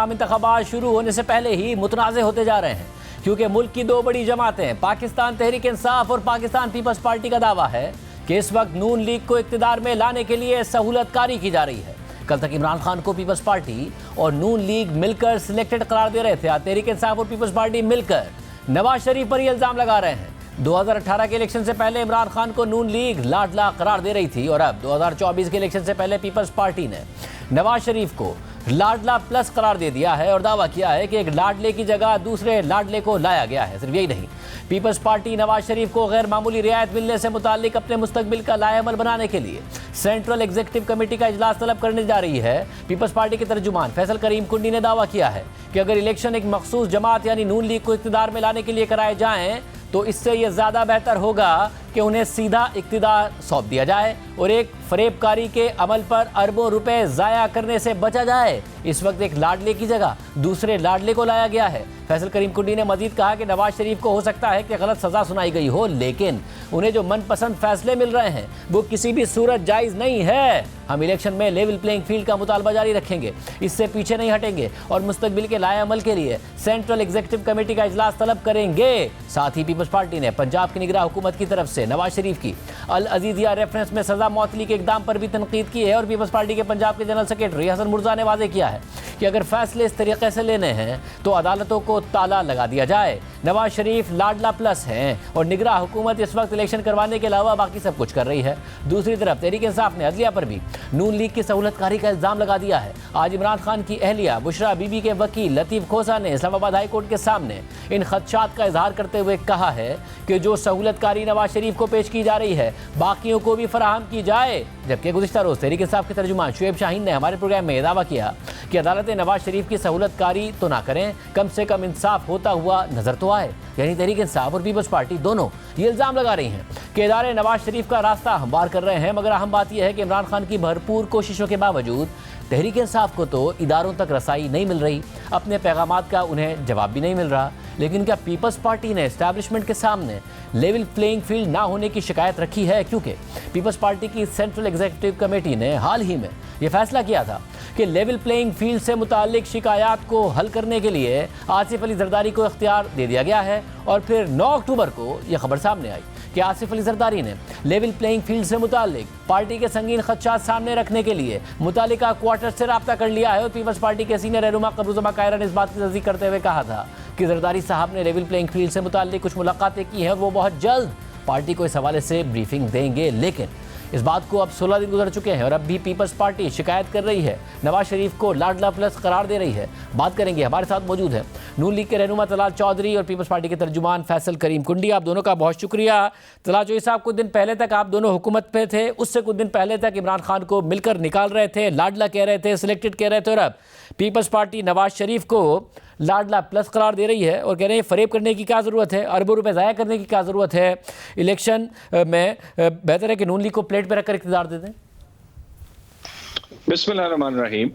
आम इंतखाबात शुरू होने से पहले ही मुतनाज़े होते जा रहे हैं, क्योंकि मुल्क की दो बड़ी जमातें पाकिस्तान तहरीक इंसाफ और पाकिस्तान पीपल्स पार्टी का दावा है कि इस वक्त नून लीग को इक़्तिदार में लाने के लिए सहूलतकारी की जा रही है। कल तक इमरान खान को पीपल्स पार्टी और नून लीग मिलकर सिलेक्टेड करार दे रहे थे। आज तहरीक इंसाफ और पीपल्स पार्टी मिलकर नवाज शरीफ पर यह इल्ज़ाम लगा रहे हैं। 2018 के इलेक्शन से पहले इमरान खान को नून लीग लाडला करार दे रही थी और अब 2024 के इलेक्शन से पहले पीपल्स पार्टी ने नवाज शरीफ को लाडला प्लस करार दे दिया है और दावा किया है कि एक लाडले की जगह दूसरे लाडले को लाया गया है। सिर्फ यही नहीं, पीपल्स पार्टी नवाज शरीफ को गैर मामूली रियायत मिलने से मुताल्लिक अपने मुस्तकबिल का लाएअमल बनाने के लिए सेंट्रल एग्जीक्यूटिव कमेटी का इजलास तलब करने जा रही है। पीपल्स पार्टी के तर्जुमान फैसल करीम कुंडी ने दावा किया है कि अगर इलेक्शन एक मखसूस जमात यानी नून लीग को इक़्तिदार में लाने के लिए कराए जाएं तो इससे यह ज़्यादा बेहतर होगा कि उन्हें सीधा इक़्तिदार सौंप दिया जाए और एक फरेबकारी के अमल पर अरबों रुपए ज़ाया करने से बचा जाए। इस वक्त एक लाडले की जगह दूसरे लाडले को लाया गया है। फैसल करीम कुंडी ने मजीद कहा कि नवाज शरीफ को हो सकता है कि गलत सज़ा सुनाई गई हो, लेकिन उन्हें जो मनपसंद फैसले मिल रहे हैं वो किसी भी सूरत जायज़ नहीं है। हम इलेक्शन में लेवल प्लेइंग फील्ड का मुतालबा जारी रखेंगे, इससे पीछे नहीं हटेंगे और मुस्तकबिल के लाएअमल के लिए सेंट्रल एग्जीक्यूटिव कमेटी का इजलास तलब करेंगे। साथ ही पीपल्स पार्टी ने पंजाब की निगरान हुकूमत की तरफ से नवाज शरीफ की अल अजीजिया रेफरेंस में सजा मौतली के इकदाम पर भी तनकीद की है और पीपल्स पार्टी के पंजाब के जनरल सेक्रेटरी हसन मुर्जा ने वाज़ेह किया है कि अगर फैसले इस तरीके से लेने हैं तो अदालतों को ताला लगा दिया जाए। नवाज शरीफ लाडला प्लस हैं और निगरान हुकूमत इस वक्त इलेक्शन करवाने के अलावा बाकी सब कुछ कर रही है। दूसरी तरफ तहरीक इंसाफ ने अदलिया पर भी नून लीग की सहूलतकारी का इल्ज़ाम लगा दिया है। आज इमरान खान की अहलिया बुशरा बीबी के वकील लतीफ़ खोसा ने इस्लामाबाद हाई कोर्ट के सामने इन खदशात का इजहार करते हुए कहा है कि जो सहूलतकारी नवाज शरीफ को पेश की जा रही है बाकियों को भी फराहम की जाए। जबकि गुज़िश्ता रोज़ तहरीक इंसाफ के तर्जुमान शुएब शाहीन ने हमारे प्रोग्राम में दावा किया कि अदालतें नवाज शरीफ की सहूलतकारी तो ना करें, कम से कम इंसाफ होता हुआ नजर तो आए। यानी तहरीक इंसाफ और पीपल्स पार्टी दोनों ये इल्ज़ाम लगा रही हैं कि इदारे नवाज शरीफ का रास्ता हमवार कर रहे हैं। मगर अहम बात यह है कि इमरान खान की भरपूर कोशिशों के बावजूद तहरीक इंसाफ को तो इदारों तक रसाई नहीं मिल रही, अपने पैगामात का उन्हें जवाब भी नहीं मिल रहा। लेकिन क्या पीपल्स पार्टी ने एस्टैब्लिशमेंट के सामने लेवल प्लेइंग फील्ड ना होने की शिकायत रखी है? क्योंकि पीपल्स पार्टी की सेंट्रल एग्जीक्यूटिव कमेटी ने हाल ही में यह फैसला किया था कि लेवल प्लेइंग फील्ड से मुताल्लिक शिकायत को हल करने के लिए आसिफ अली जरदारी को इख्तियार दे दिया गया है। और फिर 9 अक्टूबर को यह खबर सामने आई कि आसिफ अली जरदारी ने लेवल प्लेइंग फील्ड से मुताल्लिक पार्टी के संगीन खदशात सामने रखने के लिए मुतालिका क्वार्टर से रब्ता कर लिया है। और पीपल्स पार्टी के सीनियर रहनुमा कमरुज़्ज़मा कायरा ने इस बात की तस्दीक करते हुए कहा था कि जरदारी साहब ने लेवल प्लेइंग फील्ड से मुताल्लिक कुछ मुलाकातें की हैं और वो बहुत जल्द पार्टी को इस हवाले से ब्रीफिंग देंगे। लेकिन इस बात को अब 16 दिन गुजर चुके हैं और अब भी पीपल्स पार्टी शिकायत कर रही है, नवाज शरीफ को लाडला प्लस करार दे रही है। बात करेंगे, हमारे साथ मौजूद है नून लीग के रहनुमा तलाल चौधरी और पीपल्स पार्टी के तर्जुमान फैसल करीम कुंडी। आप दोनों का बहुत शुक्रिया। तलाल चौधरी साहब, कुछ दिन पहले तक आप दोनों हुकूमत पे थे, उससे कुछ दिन पहले तक इमरान खान को मिलकर निकाल रहे थे, लाडला कह रहे थे, सिलेक्टेड कह रहे थे, और अब पीपल्स पार्टी नवाज शरीफ को लाडला प्लस करार दे रही है और कह रहे हैं फरेब करने की क्या ज़रूरत है, अरबों रुपए ज़ाया करने की क्या ज़रूरत है। इलेक्शन में बेहतर है कि नून लीग को प्लेट पर रखकर इक़्तिदार दे दें। बिस्मिल्लाहिर्रहमानिर्रहीम।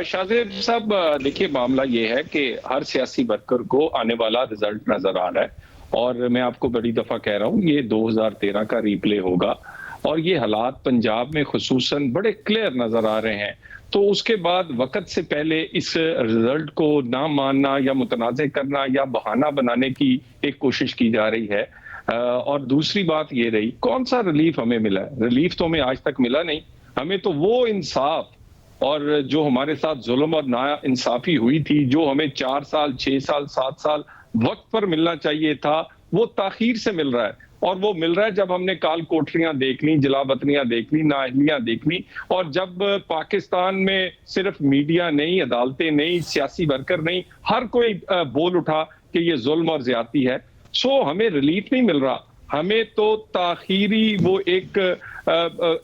शाहजेब साहब, देखिए मामला ये है कि हर सियासी वर्कर को आने वाला रिजल्ट नजर आ रहा है और मैं आपको बड़ी दफा कह रहा हूँ ये 2013 का रीप्ले होगा और ये हालात पंजाब में खुसूसन बड़े क्लियर नजर आ रहे हैं। तो उसके बाद वक्त से पहले इस रिजल्ट को ना मानना या मुतनाज़ करना या बहाना बनाने की एक कोशिश की जा रही है। और दूसरी बात ये रही, कौन सा रिलीफ हमें मिला है? रिलीफ तो हमें आज तक मिला नहीं। हमें तो वो इंसाफ और जो हमारे साथ जुल्म और ना इंसाफी हुई थी, जो हमें 4 साल 6 साल 7 साल वक्त पर मिलना चाहिए था, वो ताखीर से मिल रहा है। और वो मिल रहा है जब हमने काल कोठरियां देख ली, जलावतनियां देख ली, नाअहलियां देख ली, और जब पाकिस्तान में सिर्फ मीडिया नहीं, अदालतें नहीं, सियासी वर्कर नहीं, हर कोई बोल उठा कि ये जुल्म और ज्यादती है। सो हमें रिलीफ नहीं मिल रहा, हमें तो ताखीरी वो एक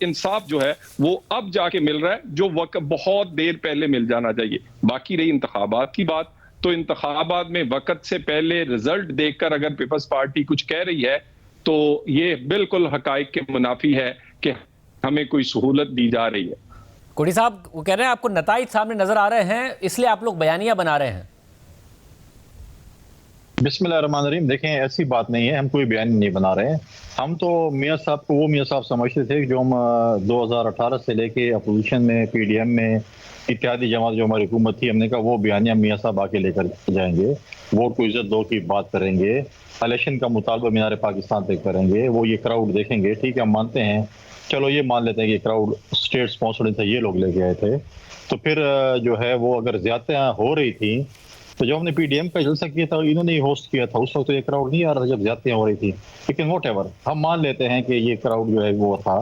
इंसाफ जो है वो अब जाके मिल रहा है, जो वक्त बहुत देर पहले मिल जाना चाहिए। बाकी रही इंतखाबात की बात, तो इंतखाबात में वक्त से पहले रिजल्ट देखकर अगर पीपल्स पार्टी कुछ कह रही है तो ये बिल्कुल हकाइक के मुनाफी है कि हमें कोई सहूलत दी जा रही है। कुंडी साहब, वो कह रहे हैं आपको नताइज सामने नजर आ रहे हैं, इसलिए आप लोग बयानियां बना रहे हैं। बिस्मिल्लाहिर्रहमानिर्रहीम। देखें, ऐसी बात नहीं है, हम कोई बयान नहीं बना रहे हैं। हम तो मियां साहब को वो मियां साहब समझते थे जो हम 2018 से लेके अपोजिशन में, पीडीएम में इत्तेहादी जमात जो हमारी हुकूमत थी, हमने कहा वो बयानिया मियाँ साहब आके लेकर जाएंगे, वोट को इज्जत दो की बात करेंगे, इलेक्शन का मुतालबा मीनार पाकिस्तान तक करेंगे, वो ये क्राउड देखेंगे। ठीक है, हम मानते हैं, चलो ये मान लेते हैं कि क्राउड स्टेट स्पॉन्सर्ड थे, ये लोग लेके आए थे। तो फिर जो है वो अगर ज्यादा हो रही थी तो जब हमने पीडीएम का जलसा किया था, इन्होंने ही होस्ट किया था, उस वक्त तो ये क्राउड नहीं आ रहा था जब ज्यादतियां हो रही थी। लेकिन वॉट एवर, हम मान लेते हैं कि ये क्राउड जो है वो था,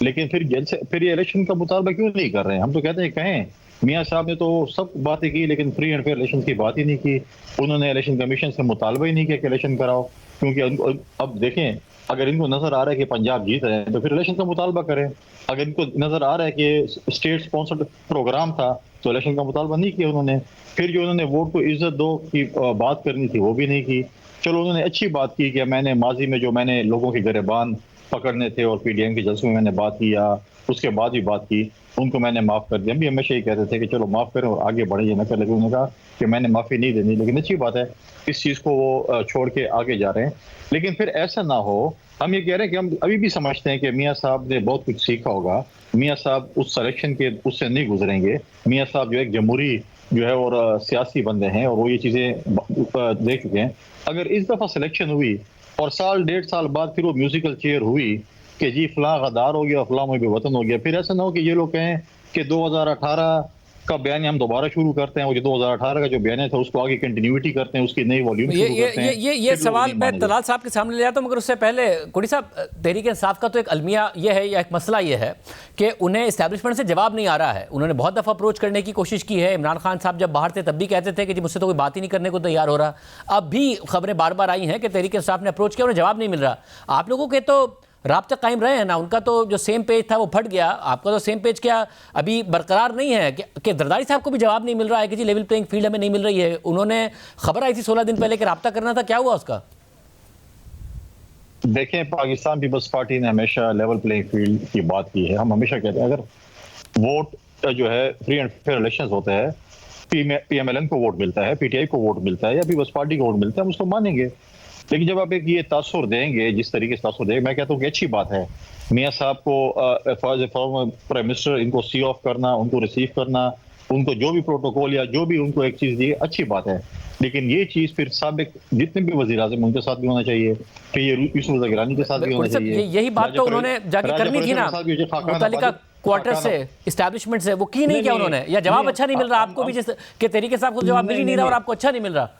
लेकिन फिर ये इलेक्शन का मुतालबा क्यों नहीं कर रहे हैं? हम तो कहते हैं कहें, मियाँ साहब ने तो सब बातें की लेकिन फ्री एंड फेयर इलेक्शन की बात ही नहीं की। उन्होंने इलेक्शन कमीशन से मुतालबा ही नहीं किया कि इलेक्शन कराओ, क्योंकि अब देखें, अगर इनको नजर आ रहा है कि पंजाब जीत रहे हैं तो फिर इलेक्शन का मुतालबा करें। अगर इनको नजर आ रहा है कि स्टेट स्पॉन्सर्ड प्रोग्राम था तो इलेक्शन का मुतालबा नहीं किया उन्होंने। फिर जो उन्होंने वोट को इज्जत दो की बात करनी थी वो भी नहीं की। चलो उन्होंने अच्छी बात की कि मैंने माजी में जो मैंने लोगों के गिरबान पकड़ने थे और पीडीएम के जलसों में मैंने बात की, या उसके बाद भी बात की, उनको मैंने माफ कर दिया। हम भी हमेशा ही कहते थे कि चलो माफ करें और आगे बढ़े, ये न कर, लेकिन उन्होंने कहा कि मैंने माफी नहीं देनी। लेकिन अच्छी बात है, इस चीज को वो छोड़ के आगे जा रहे हैं। लेकिन फिर ऐसा ना हो, हम ये कह रहे हैं कि हम अभी भी समझते हैं कि मियाँ साहब ने बहुत कुछ सीखा होगा, मियाँ साहब उस सिलेक्शन के उससे नहीं गुजरेंगे। मियाँ साहब जो एक जमहूरी जो है और सियासी बंदे हैं और वो ये चीजें देख चुके हैं। अगर इस दफा सिलेक्शन हुई और साल 1.5 साल बाद फिर वो म्यूजिकल चेयर हुई कि जी फलां गद्दार हो गया, फलां मुझे वतन हो गया, फिर ऐसा ना हो कि ये लोग कहें कि 2018 का बयान हम दोबारा शुरू करते हैं, और जो 2018 का जो बयान था उसको आगे कंटिन्यूटी करते हैं, उसकी नई वॉल्यूम शुरू करते हैं। ये सवाल मैं तलाल साहब के सामने ले आता हूं, मगर उससे पहले कोड़ी साहब, तहरीक इंसाफ का तो एक अलमिया ये है या एक मसला ये है कि उन्हें इस्टेब्लिशमेंट से जवाब नहीं आ रहा है। उन्होंने बहुत दफ़ा अप्रोच करने की कोशिश की है। इमरान खान साहब जब बाहर थे तब भी कहते थे कि जी मुझसे तो कोई बात ही नहीं करने को तैयार हो रहा। अब भी खबरें बार बार आई हैं कि तहरीक इंसाफ ने अप्रोच किया, उन्हें जवाब नहीं मिल रहा। आप लोगों के तो राब्ता कायम रहे हैं ना, उनका तो जो सेम पेज था वो फट गया, आपका तो सेम पेज क्या अभी बरकरार नहीं है कि जरदारी साहब को भी जवाब नहीं मिल रहा है कि जी लेवल प्लेइंग फील्ड हमें नहीं मिल रही है। उन्होंने खबर आई थी 16 दिन पहले कि राब्ता करना था, क्या हुआ उसका? देखें, पाकिस्तान पीपल्स पार्टी ने हमेशा लेवल प्लेइंग फील्ड की बात की है। हम हमेशा कहते हैं अगर वोट जो है फ्री एंड फेयर इलेक्शन होता है, पीएमएलएन को वोट मिलता है, पीटीआई को वोट मिलता है या पीपल्स पार्टी को वोट मिलता है, हम उसको मानेंगे। लेकिन जब आप एक ये तासुर देंगे, जिस तरीके से तासुर देंगे, मैं कहता हूँ कि अच्छी बात है मियाँ साहब को फॉर्मर प्राइम मिनिस्टर इनको सी ऑफ करना, उनको रिसीव करना, उनको जो भी प्रोटोकॉल या जो भी उनको एक चीज दी, अच्छी बात है। लेकिन ये चीज फिर साबिक जितने भी वज़ीर आज़म उनके साथ भी होना चाहिए, फिर ये यूसुफ ज़गरानी के साथ भी होना चाहिए। यही बात तो उन्होंने जाके करनी थी ना, मुतल्लिका क्वार्टर से, एस्टैब्लिशमेंट से, वो की नहीं किया उन्होंने, या जवाब अच्छा नहीं मिल रहा आपको भी, जिस तरीके से आपको जवाब मिल ही नहीं रहा और आपको अच्छा नहीं मिल रहा?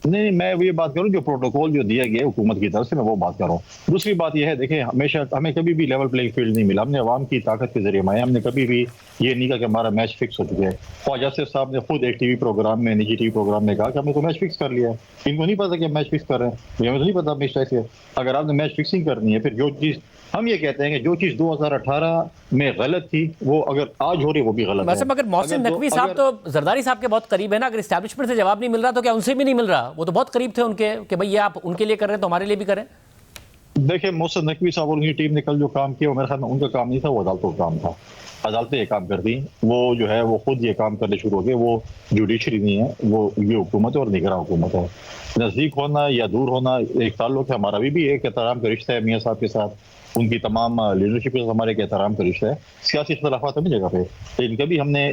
नहीं, मैं ये बात करूं जो प्रोटोकॉल जो दिया गया हुकूमत की तरफ से, मैं वो बात कर रहा हूँ। दूसरी बात यह है, देखें, हमेशा हमें कभी भी लेवल प्लेइंग फील्ड नहीं मिला। हमने अवाम की ताकत के जरिए माया, हमने कभी भी ये नहीं कहा कि हमारा मैच फिक्स हो चुका है। ख्वाजा साहब ने खुद एक टीवी प्रोग्राम में, निजी टीवी प्रोग्राम में कहा कि हमने तो मैच फिक्स कर लिया है। इनको नहीं पता कि हम मैच फिक्स कर रहे हैं, हमें तो नहीं पता मैच कैसे। अगर आपने मैच फिक्सिंग करनी है, फिर जो चीज हम ये कहते हैं कि जो चीज 2018 में गलत थी वो अगर आज हो रही है वो भी गलत है। मगर मोहसिन नकवी साहब तो जरदारी साहब के बहुत करीब है ना, अगर एस्टैब्लिशमेंट से जवाब नहीं मिल रहा तो क्या उनसे भी नहीं मिल रहा? वो तो बहुत करीब थे उनके कि भाई ये आप उनके लिए कर रहे हैं तो हमारे लिए भी करें। देखिए, मोहसिन नकवी साहब और उनकी टीम ने कल जो काम किया वो मेरे ख्याल में उनका काम नहीं था, वो अदालतों का काम था। अदालतें ये काम कर दी, वो जो है वो खुद ये काम करने शुरू हो गए। वो जुडिशरी नहीं है, वो ये हुकूमत है और निगरान हुकूमत है। नजदीक होना या दूर होना एक ताल्लुक है, हमारा भी एक एहतराम का रिश्ता है मियाँ साहब के साथ, उनकी तमाम लीडरशिप के साथ हमारे एक एहतराम का रिश्ता है। सियासी इख्तलाफात अपनी जगह पे, लेकिन कभी हमने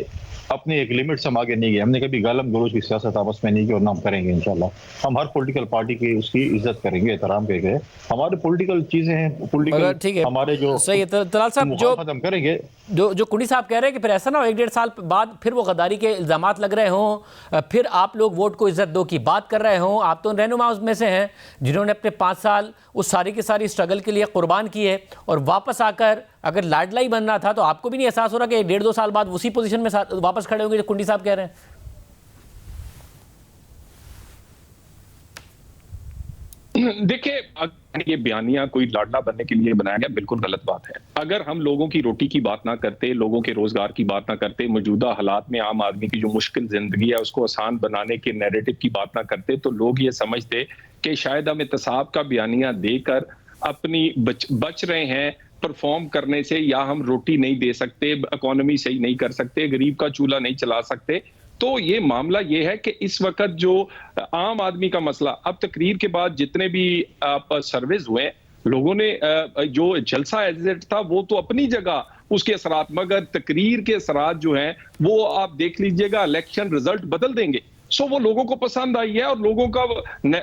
अपने एक लिमिट से हम आगे नहीं गए। हमने कभी गालम गलोच की सियासत आपस में नहीं की और ना हम करेंगे इंशाल्लाह। हम हर पॉलिटिकल पार्टी की उसकी इज्जत करेंगे, एहतराम करेंगे। हमारे पॉलिटिकल चीजें हैं, पॉलिटिकल हमारे जो सही है। तलाल साहब, जो हम करेंगे, जो कुंडी साहब कह रहे हैं कि फिर ऐसा ना हो 1-1.5 साल बाद फिर वो गद्दारी के इल्जामात लग रहे हों, फिर आप लोग वोट को इज्जत दो की बात कर रहे हों। आप तो रहनुमा उसमें से हैं जिन्होंने अपने 5 साल उस सारी की सारी स्ट्रगल के लिए कुर्बान किए, और वापस आकर अगर लाडला ही बनना था तो आपको भी नहीं एहसास हो रहा कि 1.5-2 साल बाद उसी पोजीशन में वापस खड़े होंगे जो कुंडी साहब कह रहे हैं? देखिए, ये बयानिया कोई लाडला बनने के लिए बनाया गया, बिल्कुल गलत बात है। अगर हम लोगों की रोटी की बात ना करते, लोगों के रोजगार की बात ना करते, मौजूदा हालात में आम आदमी की जो मुश्किल जिंदगी है उसको आसान बनाने के नैरेटिव की बात ना करते, तो लोग ये समझते कि शायद हम एहतसाब का बयानिया देकर अपनी बच रहे हैं परफॉर्म करने से, या हम रोटी नहीं दे सकते, इकोनॉमी सही नहीं कर सकते, गरीब का चूल्हा नहीं चला सकते। तो ये मामला ये है कि इस वक्त जो आम आदमी का मसला, अब तकरीर के बाद जितने भी सर्वेज हुए, लोगों ने जो जलसा एग्जिट था वो तो अपनी जगह उसके असरात, मगर तकरीर के असरात जो हैं वो आप देख लीजिएगा इलेक्शन रिजल्ट बदल देंगे। सो वो लोगों को पसंद आई है और लोगों का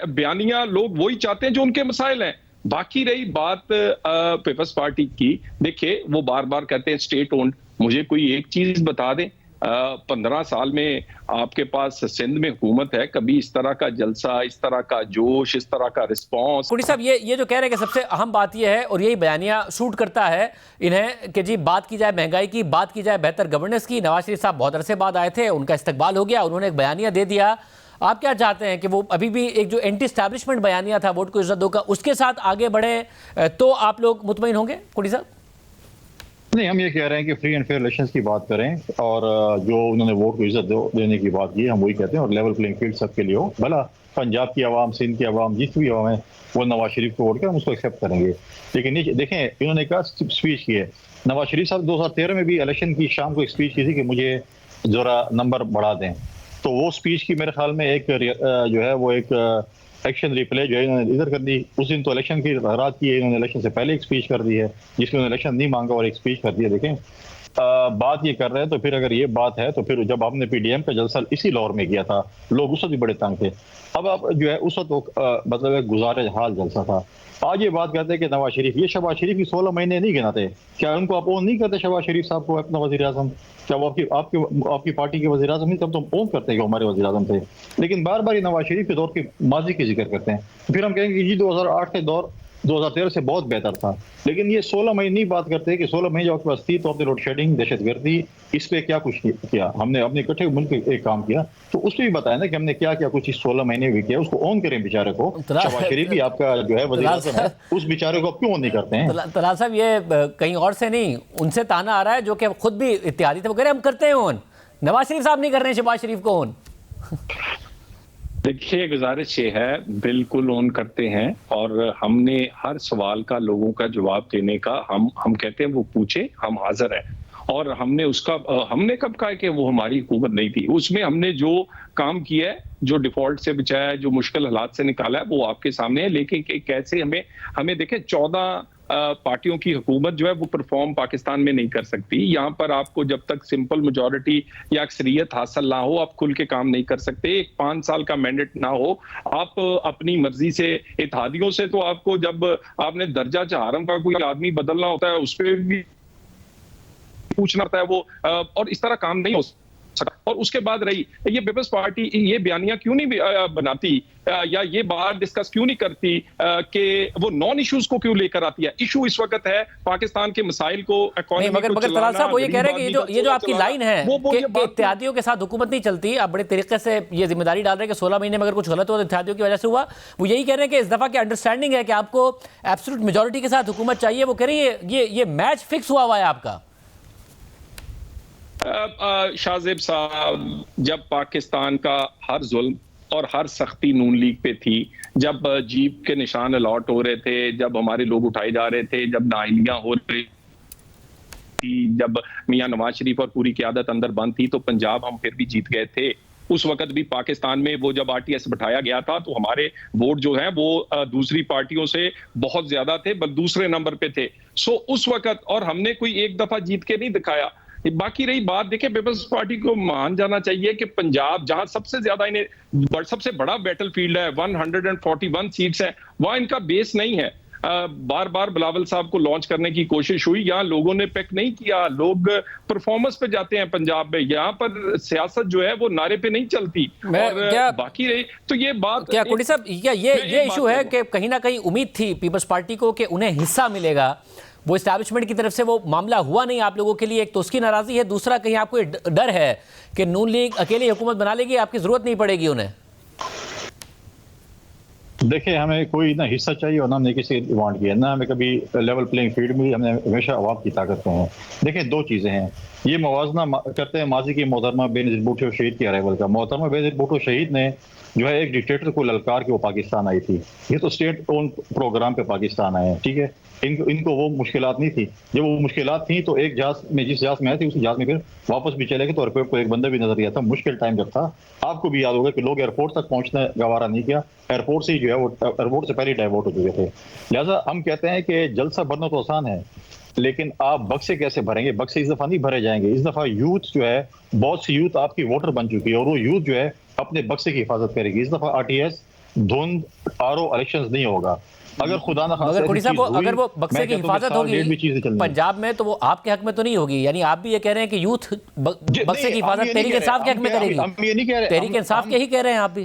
बयानिया लोग वही चाहते हैं जो उनके मसाइल हैं। बाकी रही बात पीपल्स पार्टी की, देखिए वो बार बार कहते हैं स्टेट ओन्ड, मुझे कोई एक चीज बता दें, 15 साल में आपके पास सिंध में हुकूमत है, कभी इस तरह का जलसा, इस तरह का जोश, इस तरह का रिस्पॉन्स। कुड़ी साहब ये जो कह रहे हैं कि सबसे अहम बात ये है और यही बयानिया सूट करता है इन्हें कि जी बात की जाए महंगाई की, बात की जाए बेहतर गवर्नेंस की। नवाज शरीफ साहब बहुत अरसे बाद आए थे, उनका इस्तकबाल हो गया, उन्होंने एक बयानिया दे दिया। आप क्या चाहते हैं कि वो अभी भी एक जो एंटी एस्टैब्लिशमेंट बयानिया था वोट को इज्जत दो का, उसके साथ आगे बढ़े तो आप लोग मुतमईन होंगे? कुड़ी साहब नहीं, हम ये कह रहे हैं कि फ्री एंड फेयर इलेक्शंस की बात करें और जो उन्होंने वोट को इज्जत देने की बात की, हम वही कहते हैं, और लेवल प्लेइंग फील्ड सबके लिए हो। भला पंजाब की आवाम, सिंध की आवाम, जिस भी आवाम है वो नवाज शरीफ को वोट कर हम उसको एक्सेप्ट करेंगे। लेकिन ये देखें, इन्होंने कहा स्पीच की है नवाज शरीफ साहब 2013 में भी इलेक्शन की शाम को एक स्पीच की थी कि मुझे जरा नंबर बढ़ा दें। तो वो स्पीच की मेरे ख्याल में एक जो है वो एक एक्शन रिप्ले जो है इन्होंने इधर कर दी। उस दिन तो इलेक्शन की रात की है, इन्होंने इलेक्शन से पहले एक स्पीच कर दी है जिसमें उन्होंने इलेक्शन नहीं मांगा और एक स्पीच कर दी है। देखें बात ये कर रहे हैं, तो फिर अगर ये बात है तो फिर जब आपने पीडीएम का जलसा इसी लाहौर में किया था, लोग उस वक्त भी बड़े तंग थे। अब आप जो है उस वक्त मतलब एक गुजारे हाल जलसा था। आज ये बात करते हैं कि नवाज शरीफ, ये शहबाज शरीफ की 16 महीने नहीं गिनाते, क्या उनको आप ओन नहीं करते शहबाज शरीफ साहब को अपना वजीर आजम? क्या वो आपकी पार्टी के वजीर आजम नहीं? तब तो ओन करते हैं कि हमारे वजीर आजम थे। लेकिन बार बार ये नवाज शरीफ के दौर की माजी की जिक्र करते हैं, फिर हम कहेंगे कि जी 2008 के दौर 2013 से बहुत बेहतर था। लेकिन ये 16 महीने नहीं बात करते कि 16 महीने जो आपके पास थी तो आपने लोड शेडिंग, दहशतगर्दी, इस पे क्या कुछ किया, हमने अपने इकट्ठे मुल्क एक काम किया, तो उस पर भी बताया ना कि हमने क्या क्या कुछ इस 16 महीने भी किया, उसको ऑन करें बेचारे को। शहबाज शरीफ भी आपका जो है वज़ीर आज़म है, उस बेचारे को क्यों ऑन नहीं करते हैं? तलाल साहब ये कहीं और से नहीं, उनसे ताना आ रहा है जो कि खुद भी इत्तेहादी थे, वो कह रहे हैं हम करते हैं ऑन, नवाज शरीफ साहब नहीं कर रहे हैं शहबाज शरीफ को ऑन। देखिए, गुजारिश ये है, बिल्कुल ऑन करते हैं और हमने हर सवाल का लोगों का जवाब देने का हम कहते हैं वो पूछे, हम हाजिर हैं। और हमने कब कहा कि वो हमारी हुकूमत नहीं थी? उसमें हमने जो काम किया है, जो डिफॉल्ट से बचाया है, जो मुश्किल हालात से निकाला है, वो आपके सामने है। लेकिन कैसे हमें देखें, 14 पार्टियों की हुकूमत जो है वो परफॉर्म पाकिस्तान में नहीं कर सकती। यहाँ पर आपको जब तक सिंपल मेजॉरिटी या अक्सरियत हासिल ना हो, आप खुल के काम नहीं कर सकते। एक 5 साल का मैंडेट ना हो, आप अपनी मर्जी से इत्तेहादियों से, तो आपको जब आपने दर्जा चहारम का कोई आदमी बदलना होता है उस पर भी पूछना पड़ता है वो, और इस तरह काम नहीं हो सकता। और उसके बाद रही ये पीपल्स पार्टी, ये बयानियां क्यों नहीं बनाती या ये बात डिस्कस क्यों नहीं करती कि वो नॉन इश्यूज को क्यों लेकर आती है? इशू इस वक्त है पाकिस्तान के मसाइल को, इकोनॉमी को चलाना। मगर तलाल साहब वो ये कह रहे हैं कि ये जो आपकी लाइन है कि इत्तेहादियों के साथ हुकूमत नहीं चलती, आप बड़े तरीके से ये जिम्मेदारी डाल रहे हैं कि 16 महीने में अगर कुछ गलत हुआ तो इत्तेहादियों की वजह से हुआ। वो यही कह रहे हैं कि इस दफा की अंडरस्टैंडिंग है कि आपको एब्सोल्यूट मेजॉरिटी के साथ हुकूमत चाहिए। वो कह रही है ये मैच फिक्स हुआ है आपका। शाहजेब साहब, जब पाकिस्तान का हर जुल्म और हर सख्ती नून लीग पे थी, जब जीप के निशान अलॉट हो रहे थे, जब हमारे लोग उठाए जा रहे थे, जब नाअहलियां हो रही थी, जब मियां नवाज शरीफ और पूरी क़यादत अंदर बंद थी, तो पंजाब हम फिर भी जीत गए थे। उस वक्त भी पाकिस्तान में वो जब आरटीएस बैठाया गया था तो हमारे वोट जो हैं वो दूसरी पार्टियों से बहुत ज्यादा थे, बस दूसरे नंबर पे थे। सो उस वक्त, और हमने कोई एक दफा जीत के नहीं दिखाया। बाकी रही बात, देखिए पीपल्स पार्टी को मान जाना चाहिए कि पंजाब जहां सबसे ज्यादा इन्हें सबसे बड़ा बैटल फील्ड है, 141 सीट्स है, वहां इनका बेस नहीं है। बार बार बिलावल साहब को लॉन्च करने की कोशिश हुई, यहाँ लोगों ने पिक नहीं किया। लोग परफॉर्मेंस पे जाते हैं पंजाब में, यहाँ पर सियासत जो है वो नारे पे नहीं चलती। और बाकी रही तो ये बात क्या कुड़ी साहब, क्या ये इशू है कि कहीं ना कहीं उम्मीद थी पीपल्स पार्टी को कि उन्हें हिस्सा मिलेगा, वो एस्टैब्लिशमेंट की तरफ से वो मामला हुआ नहीं आप लोगों के लिए, एक तो उसकी नाराजगी है, दूसरा कहीं आपको डर है कि नून लीग अकेली हुकूमत बना लेगी, आपकी जरूरत नहीं पड़ेगी उन्हें? देखिए, हमें कोई ना हिस्सा चाहिए और ना हमने किसी डिमांड किया, ना हमें कभी लेवल प्लेइंग फील्ड में, हमने हमेशा अवाम की ताकत में है। देखिए, दो चीज़ें हैं, ये मवाजना करते हैं माजी की मोहतरमा बेनज़ीर भुट्टो शहीद की अराइवल का। मोहतरमा बेनज़ीर भुट्टो शहीद ने जो है एक डिक्टेटर को ललकार के वो पाकिस्तान आई थी। ये तो स्टेट ओन प्रोग्राम पे पाकिस्तान आए हैं, ठीक है। इनको वो मुश्किलात नहीं थी, जब वो मुश्किलात थी तो एक जहाज में, जिस जहाज में आए थे उसी जहाज में फिर वापस भी चले गए, तो एयरपोर्ट को एक बंदा भी नजर दिया था। मुश्किल टाइम जब था, आपको भी याद होगा कि लोग एयरपोर्ट तक पहुंचना गवारा नहीं किया, एयरपोर्ट से ही जो है वो एयरपोर्ट से पहले डाइवर्ट हो चुके थे। लिहाजा हम कहते हैं कि जलसा बनना तो आसान है, लेकिन आप बक्से कैसे भरेंगे? बक्से इस दफा नहीं भरे जाएंगे। इस दफा यूथ जो है, बहुत सी यूथ आपकी वोटर बन चुकी है और वो यूथ जो है अपने बक्से की हिफाजत करेगी। इस दफा आरटीएस धुंध आरओ इलेक्शंस नहीं होगा। अगर खुदा ना मगर कुड़ी साहब अगर वो बक्से की हिफाजत होगी पंजाब में तो वो आपके हक में तो नहीं होगी, यानी आप भी ये कह रहे हैं कि यूथ बक्से की हिफाजत तहरीक इंसाफ के हक में करेगी? हम ये नहीं कह रहे, तहरीक इंसाफ के ही कह रहे हैं आप भी।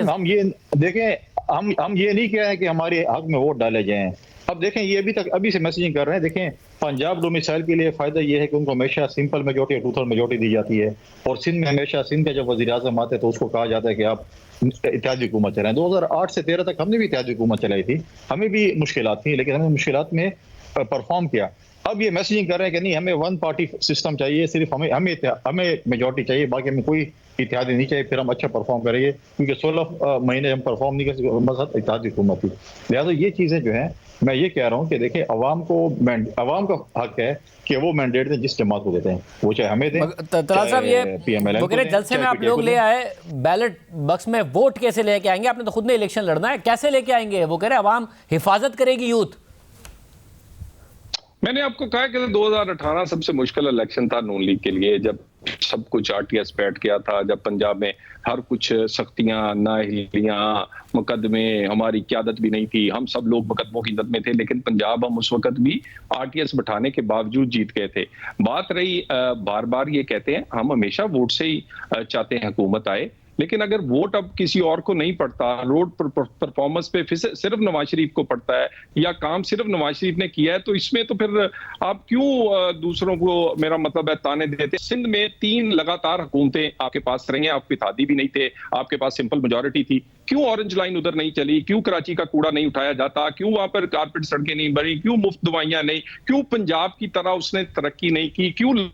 हम ये देखें, हम ये नहीं कह रहे हैं कि हमारे हक में वोट डाले जाएं। अब देखें, ये अभी से मैसेजिंग कर रहे हैं। देखें, पंजाब डोमिसाइल के लिए फायदा ये है कि उनको हमेशा सिंपल मेजोरिटी, 2/3 मेजोरिटी दी जाती है। और सिंध में हमेशा, सिंध का जब वज़ीर आज़म आते हैं तो उसको कहा जाता है कि आप इत्तेहादी हुकूमत चलाएं। 2008 से 13 तक हमने भी इत्तेहादी हुकूमत चलाई थी, हमें भी मुश्किलात थी, लेकिन हमने मुश्किलात में परफॉर्म किया। अब ये मैसेजिंग कर रहे हैं कि नहीं, हमें वन पार्टी सिस्टम चाहिए, सिर्फ हमें मेजोरिटी चाहिए, बाकी हमें कोई इत्तेहादी नहीं चाहिए, फिर हम अच्छा परफॉर्म करेंगे, क्योंकि 16 महीने हम परफॉर्म नहीं कर सकते, बस इत्तेहादी हुकूमत थी। लिहाजा ये चीज़ें जो हैं, मैं ये कह रहा हूँ कि देखिए, अवाम का हक है कि वो मैंडेट दें जिस जमात को देते हैं, वो चाहे हमें दें। तलाल साहब, ये वो कह रहे जलसे में आप लोग ले आए, बैलेट बक्स में वोट कैसे लेके आएंगे? आपने तो खुद ने इलेक्शन लड़ना है, कैसे लेके आएंगे? वो कह रहे अवाम हिफाजत करेगी यूथ। मैंने आपको कहा कि 2018 सबसे मुश्किल इलेक्शन था नून लीग के लिए, जब सब कुछ आरटीएस बैठ गया था, जब पंजाब में हर कुछ सख्तियां, नाअहलियां, मुकदमे, हमारी क़यादत भी नहीं थी, हम सब लोग मुकदमों की जद में थे, लेकिन पंजाब हम उस वक्त भी आरटीएस बैठाने के बावजूद जीत गए थे। बात रही, बार बार ये कहते हैं हम हमेशा वोट से ही चाहते हैं हुकूमत आए, लेकिन अगर वोट अब किसी और को नहीं पड़ता, रोड पर परफॉर्मेंस पे फिर सिर्फ नवाज शरीफ को पड़ता है, या काम सिर्फ नवाज शरीफ ने किया है, तो इसमें तो फिर आप क्यों दूसरों को, मेरा मतलब है, ताने देते? सिंध में 3 लगातार हुकूमतें आपके पास रही हैं, आप इत्तेहादी भी नहीं थे, आपके पास सिंपल मेजोरिटी थी, क्यों ऑरेंज लाइन उधर नहीं चली? क्यों कराची का कूड़ा नहीं उठाया जाता? क्यों वहां पर कारपेट सड़कें नहीं बनी? क्यों मुफ्त दवाइयां नहीं? क्यों पंजाब की तरह उसने तरक्की नहीं की? क्यों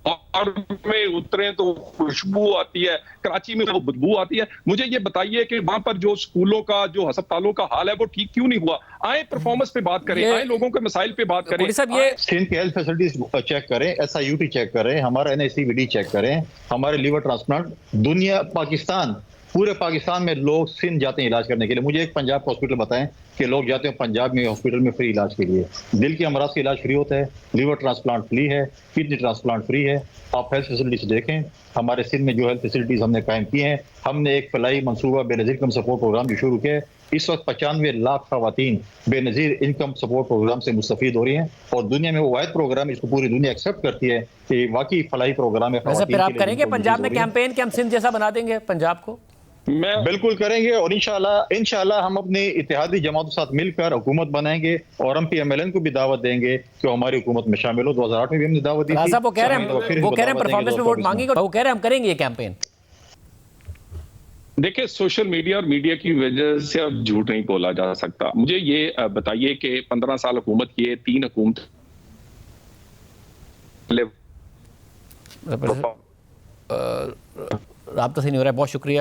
और में उतरे तो खुशबू आती है, कराची में वो बदबू आती है? मुझे ये बताइए कि वहां पर जो स्कूलों का, जो अस्पतालों का हाल है, वो ठीक क्यों नहीं हुआ? आए परफॉर्मेंस पे बात करें, आए लोगों के मसाइल पे बात करें। ये सिंध के हेल्थ फैसिलिटीज चेक करें, SIUT चेक करें, हमारा NICVD चेक करें, हमारे लीवर ट्रांसप्लांट, दुनिया, पाकिस्तान, पूरे पाकिस्तान में लोग सिंध जाते हैं इलाज करने के लिए। मुझे एक पंजाब का हॉस्पिटल बताएं कि लोग जाते हैं पंजाब में हॉस्पिटल में फ्री इलाज के लिए। दिल के अमराज का इलाज फ्री होता है, लीवर ट्रांसप्लांट फ्री है, किडनी ट्रांसप्लांट फ्री है। आप हेल्थ फैसिलिटीज देखें, हमारे सिंध में जो हेल्थ फैसिलिटीज हमने कायम की हैं। हमने एक फलाई मनसूबा बेनज़ीर इनकम सपोर्ट प्रोग्राम जो शुरू किया है। इस वक्त 95 लाख खवातीन बेनज़ीर इनकम सपोर्ट प्रोग्राम से मुस्तफीद हो रही हैं, और दुनिया में वो वाहिद प्रोग्राम, इसको पूरी दुनिया एक्सेप्ट करती है कि वाकई फलाई प्रोग्राम है। फिर आप करेंगे पंजाब में कैंपेन कि हम सिंध जैसा बना देंगे पंजाब को? मैं बिल्कुल करेंगे, और इंशाल्लाह हम अपनी इत्तेहादी जमातों के साथ मिलकर हुकूमत बनाएंगे, और हम PMLN को भी दावत देंगे कि हमारी हुकूमत में शामिल हो। 2008 में भी हमने दावत दी थी। वो कह रहे हैं परफॉर्मेंस में वोट मांगेंगे, वो कह रहे हैं हम करेंगे ये कैंपेन। देखिए, सोशल मीडिया और मीडिया की वजह से अब झूठ नहीं बोला जा सकता। मुझे ये बताइए कि 15 साल हुकूमत किए, 3 हुकूमत राब्ता सही नहीं हो रहा है, बहुत शुक्रिया।